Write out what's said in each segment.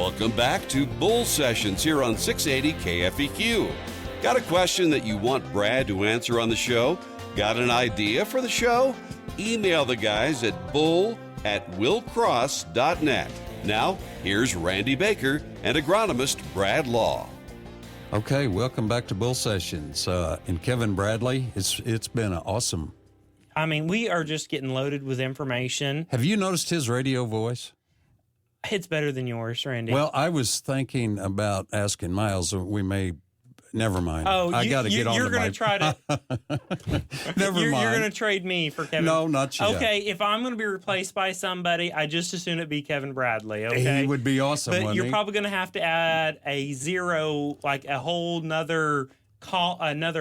Welcome back to Bull Sessions here on 680 KFEQ. Got a question that you want Brad to answer on the show? Got an idea for the show? Email the guys at bull@willcross.net. Now, here's Randy Baker and agronomist Brad Law. Okay, welcome back to Bull Sessions. And Kevin Bradley, it's been awesome. I mean, we are just getting loaded with information. Have you noticed his radio voice? It's better than yours, Randy. Well, I was thinking about asking Miles. We may. Never mind. Oh, I got to get on. You're going to try to. Never mind. You're going to trade me for Kevin. No, not you. Okay, if I'm going to be replaced by somebody, I just as soon it be Kevin Bradley. Okay, he would be awesome. But you're probably going to have to add a zero, like a whole another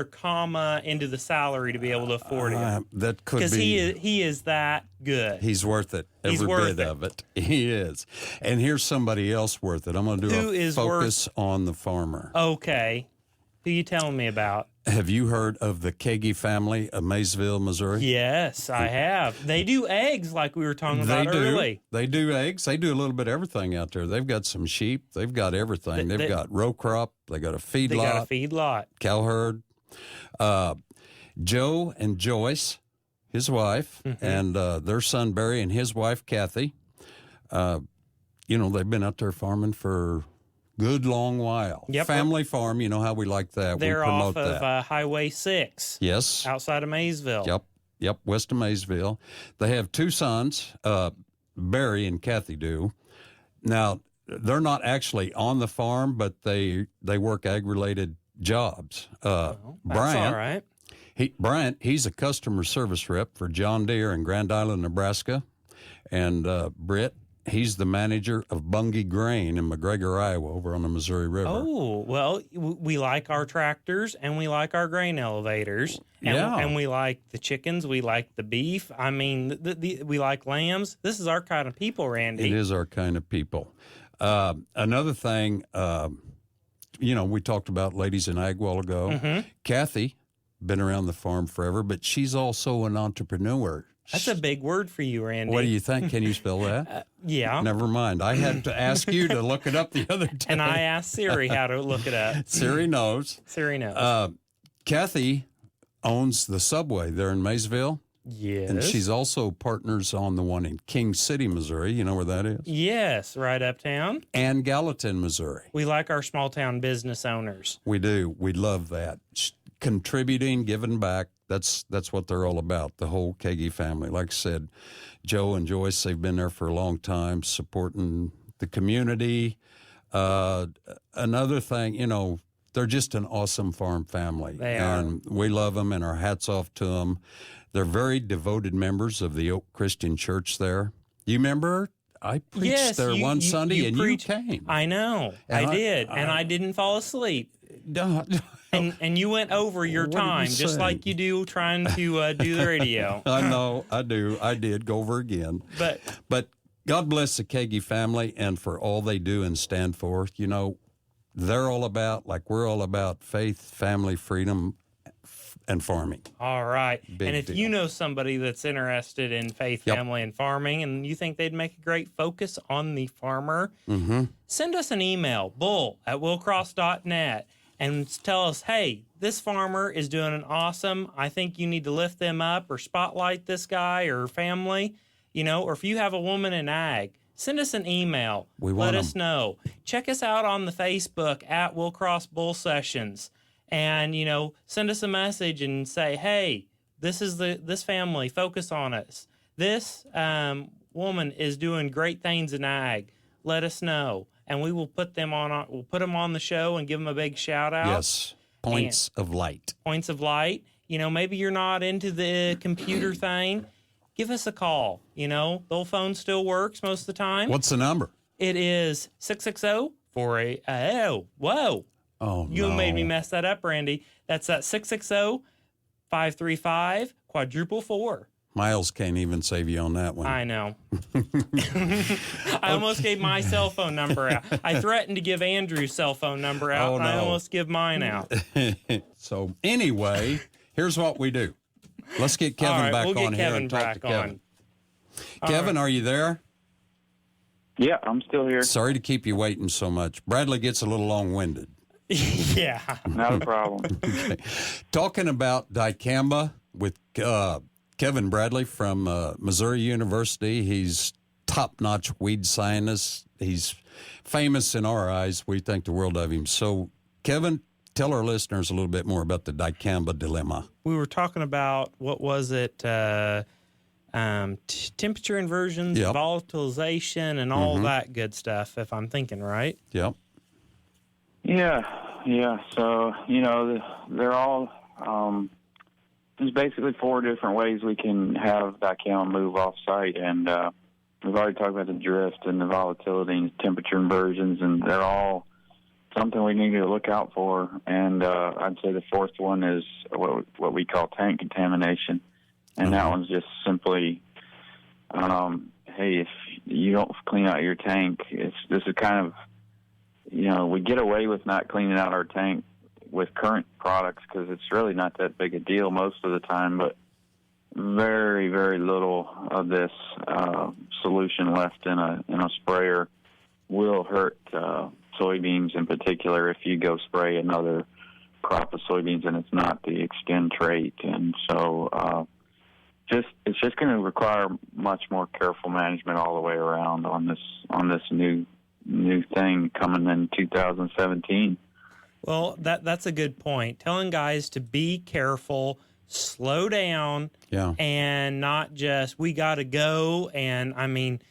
comma into the salary to be able to afford it. That could be because he is that good. He's worth it. Every bit of it. He is. And here's somebody else worth it. I'm going to do a focus on the farmer. Okay. Who are you telling me about? Have you heard of the Kagy family of Maysville, Missouri? Yes, I have. They do eggs like we were talking about early. They do eggs. They do a little bit of everything out there. They've got some sheep. They've got everything. They've got row crop. They got a feedlot. They got a feedlot. Cow herd. Joe and Joyce, his wife, and their son Barry and his wife Kathy, they've been out there farming for good long while. Yep. Family farm, you know how we like that. They're we promote off of Highway 6. Yes. Outside of Maysville. Yep, west of Maysville. They have two sons, Barry and Kathy do. Now, they're not actually on the farm, but they work ag-related jobs. That's Bryant, all right. He's a customer service rep for John Deere in Grand Island, Nebraska. And Britt, he's the manager of Bungie Grain in McGregor, Iowa, over on the Missouri River. Oh, well, we like our tractors and we like our grain elevators. And we like the chickens. We like the beef. I mean, we like lambs. This is our kind of people, Randy. It is our kind of people. Another thing, we talked about ladies in ag a while ago. Kathy, been around the farm forever, but she's also an entrepreneur. That's a big word for you, Randy. What do you think? Can you spell that? Yeah. Never mind. I had to ask you to look it up the other day. And I asked Siri how to look it up. Siri knows. Kathy owns the Subway there in Maysville. Yes. And she's also partners on the one in King City, Missouri. You know where that is? Yes, right uptown. And Gallatin, Missouri. We like our small town business owners. We do. We love that. Contributing, giving back. That's what they're all about, the whole Kagy family. Like I said, Joe and Joyce, they've been there for a long time, supporting the community. Another thing, they're just an awesome farm family. They are. And we love them, and our hats off to them. They're very devoted members of the Oak Christian Church there. You remember? I preached there one Sunday, and you came. I know. I did, and I didn't fall asleep. And you went over your time, just like you do trying to do the radio. I know, I do. I did go over again. But God bless the Kagy family and for all they do and stand for. They're all about, like we're all about, faith, family, freedom, and farming. All right. Big if deal. you know somebody that's interested in faith, family, and farming, and you think they'd make a great focus on the farmer, send us an email, bull@willcross.net. And tell us, hey, this farmer is doing an awesome. I think you need to lift them up or spotlight this guy or family, or if you have a woman in ag, send us an email. Let us know. Check us out on the Facebook at Will Cross Bull Sessions. And, send us a message and say, hey, this is this family, focus on us. This woman is doing great things in ag. Let us know. And we will put them on. We'll put them on the show and give them a big shout out. Yes, points of light. Points of light. Maybe you're not into the computer thing. Give us a call. The old phone still works most of the time. What's the number? It is 660-48. Whoa! Oh, you made me mess that up, Randy. That's that 660-535-444. Miles can't even save you on that one. I know. I almost gave my cell phone number out. I threatened to give Andrew's cell phone number out, and I almost give mine out. So anyway, here's what we do. Let's get Kevin back on here and talk to Kevin. Kevin, are you there? Yeah, I'm still here. Sorry to keep you waiting so much. Bradley gets a little long-winded. Yeah. Not a problem. Okay. Talking about Dicamba with Kevin Bradley from Missouri University. He's top-notch weed scientist. He's famous in our eyes. We think the world of him. So, Kevin, tell our listeners a little bit more about the Dicamba dilemma. We were talking about, what was it, temperature inversions, Yep. volatilization, and all that good stuff, if I'm thinking right. Yep. Yeah. So, they're all, there's basically 4 different ways we can have dicamba move off-site, and we've already talked about the drift and the volatility and temperature inversions, and they're all something we need to look out for. And I'd say the 4th one is what we call tank contamination, and that one's just simply, hey, if you don't clean out your tank, this is kind of, we get away with not cleaning out our tank with current products because it's really not that big a deal most of the time, but very, very little of this solution left in a sprayer will hurt soybeans in particular if you go spray another crop of soybeans and it's not the Extend trait. And so it's just going to require much more careful management all the way around on this new thing coming in 2017. Well, that's a good point. Telling guys to be careful, slow down, and not just, we got to go. And, I mean,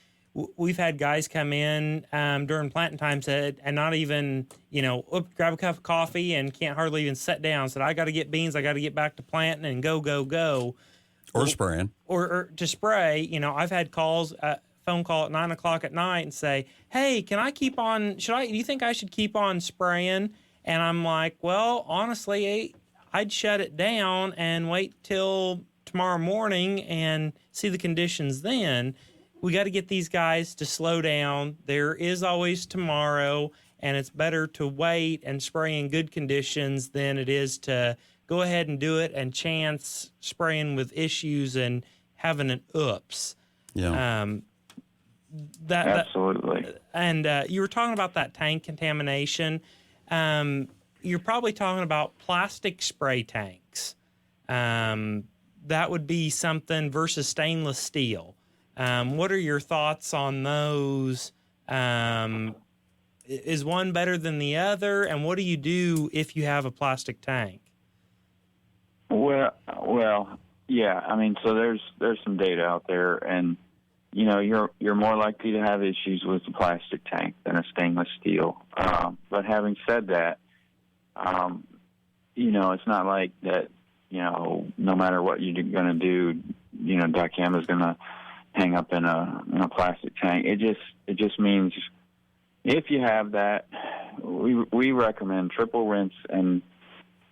we've had guys come in during planting time and not even, grab a cup of coffee and can't hardly even sit down. Said, I got to get beans. I got to get back to planting and go. Or spraying. Or to spray. I've had phone call at 9 o'clock at night and say, hey, can I keep on, do you think I should keep on spraying? And I'm like, well, honestly, I'd shut it down and wait till tomorrow morning and see the conditions then. We got to get these guys to slow down. There is always tomorrow, and it's better to wait and spray in good conditions than it is to go ahead and do it and chance spraying with issues and having an oops. Yeah. Absolutely. And you were talking about that tank contamination. You're probably talking about plastic spray tanks. That would be something versus stainless steel. What are your thoughts on those? Is one better than the other? And what do you do if you have a plastic tank? Well, yeah. I mean, so there's some data out there, and you're more likely to have issues with a plastic tank than a stainless steel. But having said that, it's not like that. No matter what you're going to do, dicamba is going to hang up in a plastic tank. It just means if you have that, we recommend triple rinse and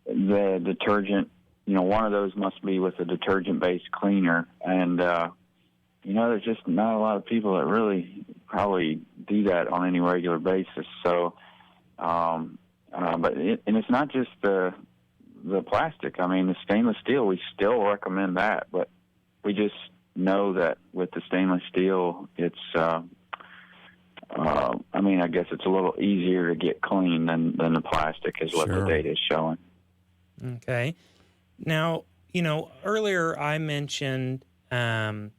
the detergent. One of those must be with a detergent-based cleaner, and there's just not a lot of people that really probably do that on any regular basis. So, but it's not just the plastic. I mean, the stainless steel, we still recommend that, but we just know that with the stainless steel, it's, I guess it's a little easier to get clean than the plastic is what the data is showing. Okay. Now, earlier I mentioned the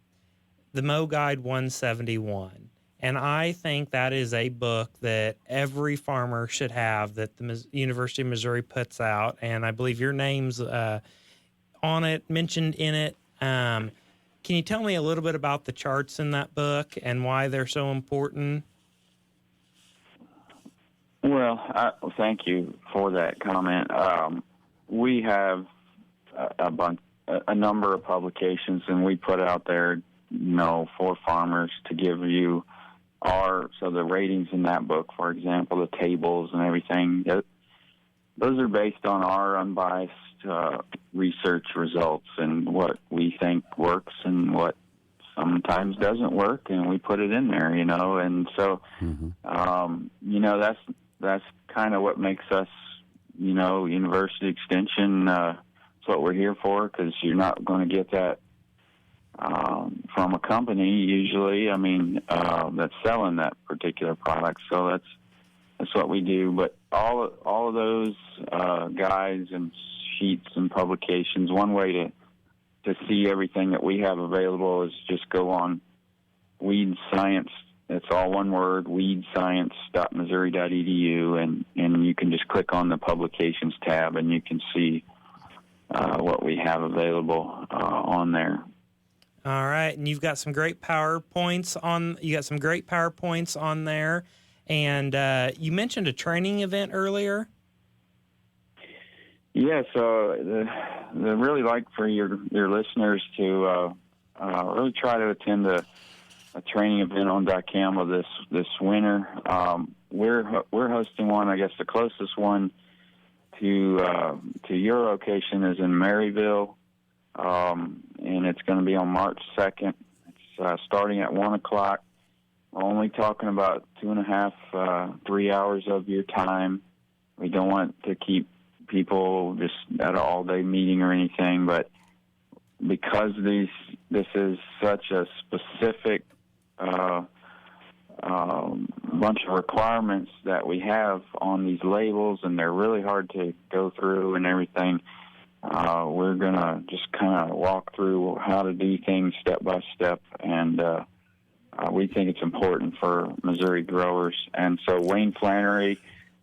Mow Guide 171, and I think that is a book that every farmer should have that the University of Missouri puts out, and I believe your name's on it, mentioned in it. Can you tell me a little bit about the charts in that book and why they're so important? Well, thank you for that comment. We have a number of publications, and we put out there, for farmers to give you so the ratings in that book, for example, the tables and everything, those are based on our unbiased research results and what we think works and what sometimes doesn't work, and we put it in there, and so, that's kind of what makes us, University Extension. That's what we're here for, because you're not going to get that from a company usually. I mean, that's selling that particular product. So that's what we do. But all of those guides and sheets and publications, one way to see everything that we have available is just go on Weed Science. It's all one word, weedscience.missouri.edu, and you can just click on the publications tab, and you can see what we have available on there. All right, and you've got some great PowerPoints on there, and you mentioned a training event earlier. Yeah, so I really like for your listeners to really try to attend a training event on Dicamba this winter. We're hosting one. I guess the closest one to your location is in Maryville, and it's going to be on March 2nd. It's starting at 1 o'clock. We're only talking about 2.5, 3 hours of your time. We don't want to keep people just at an all-day meeting or anything, but because this is such a specific bunch of requirements that we have on these labels, and they're really hard to go through and everything, we're going to just kind of walk through how to do things step by step, and we think it's important for Missouri growers. And so Wayne Flannery,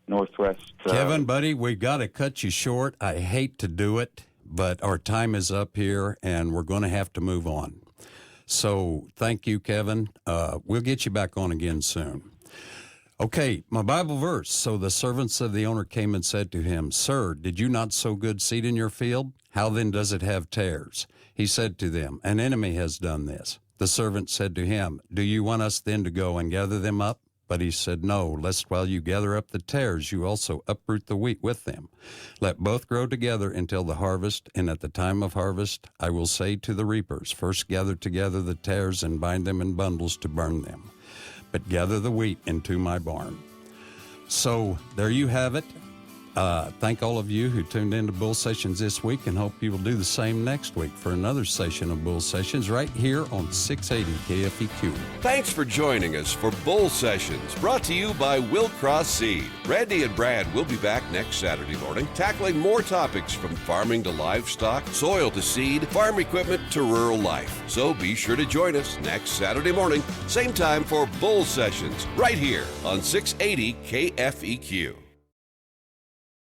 Northwest... Kevin, buddy, we got to cut you short. I hate to do it, but our time is up here, and we're going to have to move on. So thank you, Kevin. We'll get you back on again soon. Okay, my Bible verse. So the servants of the owner came and said to him, Sir, did you not sow good seed in your field? How then does it have tares? He said to them, An enemy has done this. The servant said to him, Do you want us then to go and gather them up? But he said, No, lest while you gather up the tares, you also uproot the wheat with them. Let both grow together until the harvest, and at the time of harvest I will say to the reapers, First gather together the tares and bind them in bundles to burn them, but gather the wheat into my barn. So there you have it. Thank all of you who tuned into Bull Sessions this week, and hope you will do the same next week for another session of Bull Sessions right here on 680 KFEQ. Thanks for joining us for Bull Sessions, brought to you by NeCo Seed. Randy and Brad will be back next Saturday morning, tackling more topics from farming to livestock, soil to seed, farm equipment to rural life. So be sure to join us next Saturday morning, same time for Bull Sessions, right here on 680 KFEQ.